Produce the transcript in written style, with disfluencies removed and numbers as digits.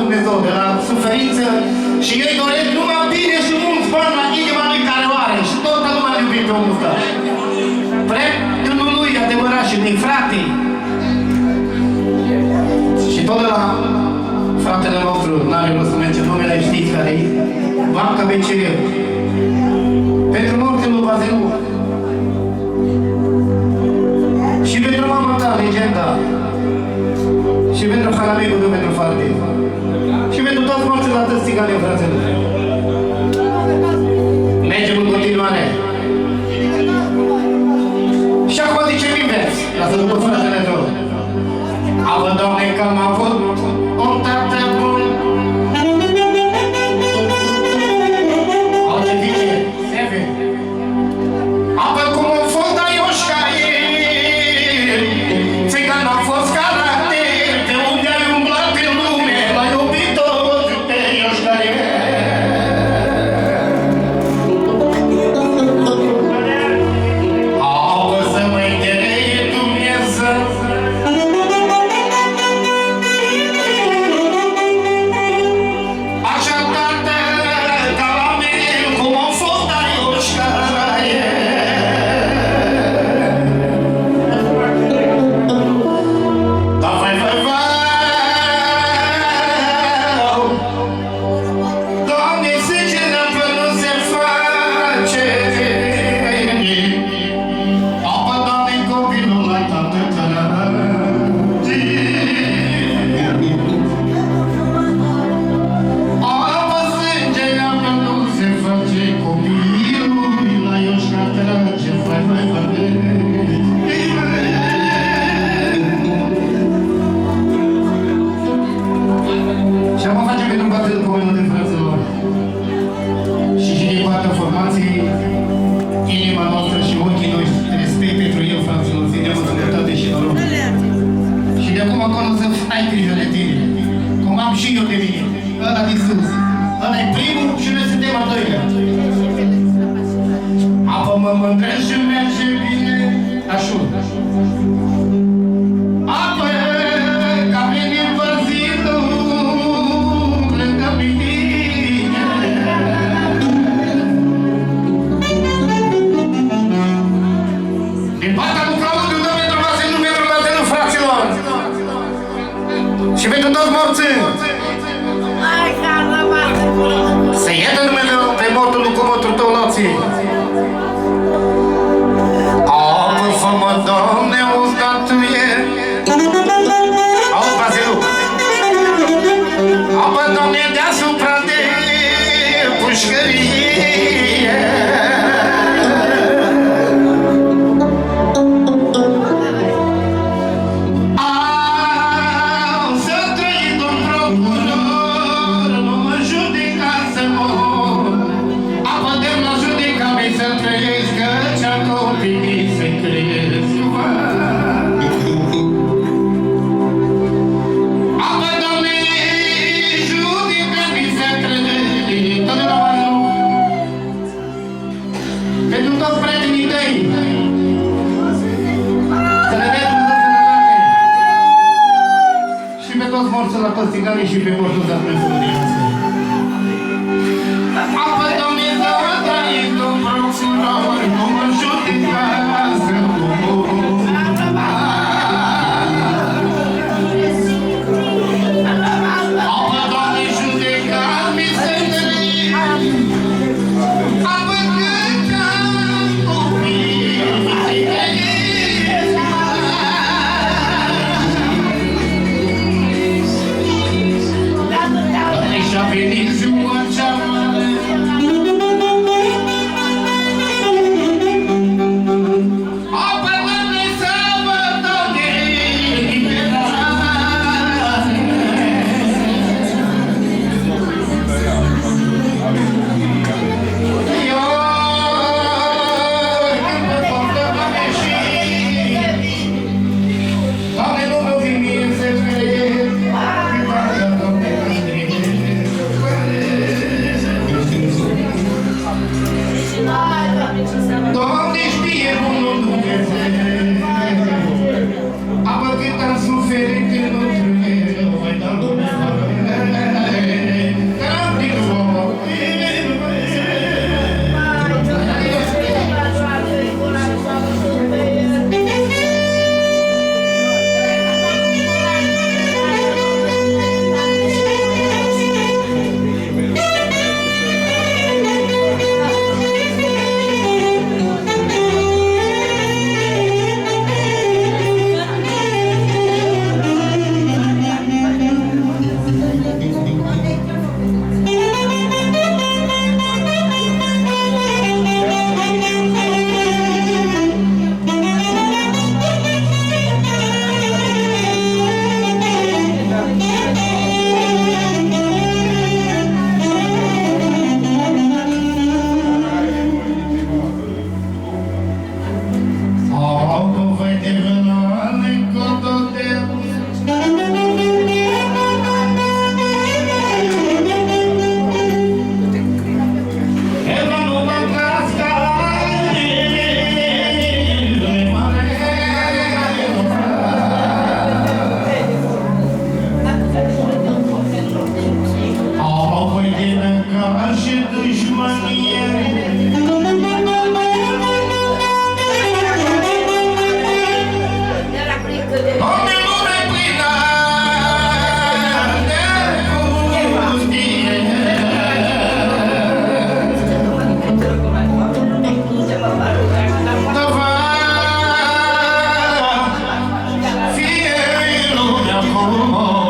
Dumnezeu de la suferință și eu îi doresc numai bine și mulți bani la inima lui care o are și tot nu m-a iubit pe omul ăsta. Prietenul lui adevărat și mei frate. Și tot de la fratele nostru, n-are rost să merge numele, știți care e? Banca BCR. Pentru moarte lui Bazelu. Și pentru mama ta, legenda. Și pentru Haramei cu pentru farte. Și pentru toți morții la tăți țigane, fraților. Mergem în continuare. Și acum zicem invers. Lasă după fratele tău. Avă, Doamne, că am avut un tată bun. Alte zice, Seve. Apă cum a fost Aioșca el. Țigan a fost caracter. De unde ai umblat în lume, l-ai iubit tot pe Aioșca el. Apă să mă încheie Dumnezeu. Așa tată, ca la mine, cum a fost Aioșca el. Da, vai, vai, vai. Doamne, sângele apă nu se face. Apă, Doamne, copilul la tată tăi. Apă, sângele apă nu se face. Copilul la Ioșca trage. Vai, vai, vai. Și acum facem pentru toate documentele fraților. Și din partea formației, inima noastră și ochii noștri, respect pentru el, fraților, să-i dăm sănătate și noroc. Și de acum acolo să ai grijă de tine, cum am și eu de mine, ăla din sus. Ăla e primul și noi suntem al doilea. Apă mă mândresc și merge bine, așa. Apă, ca vine văzitul lângă mine. Din partea lui Claudiu, dă pentru Bazelu, fraților. Și pentru toți morții. Să iedă numele pe mortul lui Comotul tău nației. Apă, fă-mă, Doamne, o statuie. Auzi, Bazelu. Apă, Doamne, deasupra de pușcărie. Să trăi, domn procuror, nu mă judeca să mor. Apă, de-mi la judeca mei să trăiesc, căci a copiii se cresc. Apă, Doamne, judecă-mi să trăiesc. Tot de la Bazelu. Pentru toți prietenii tăi. Să le dea Dumnezeu sănătate. Și pe toți morții la toți țiganii și pe morții de Dumnezeu din noastră. Apă, Doamne, să mă trăiesc, domn procuror, nu mă judeca să mor. Apă, Doamne, judecă-mi să trăiesc. Apă, căci am copii se cresc. Și-a venit ziua cea mare. Apă, Doamne, să mă done liberare. Eu, când mă portă, Doamne, și Doamne, nu mă vin mie să crezi, Doamne, Doamne, Doamne, știe bunul Dumnezeu. Apă cât am suferit în Dumnezeu, vai da Dumnezeu. urmă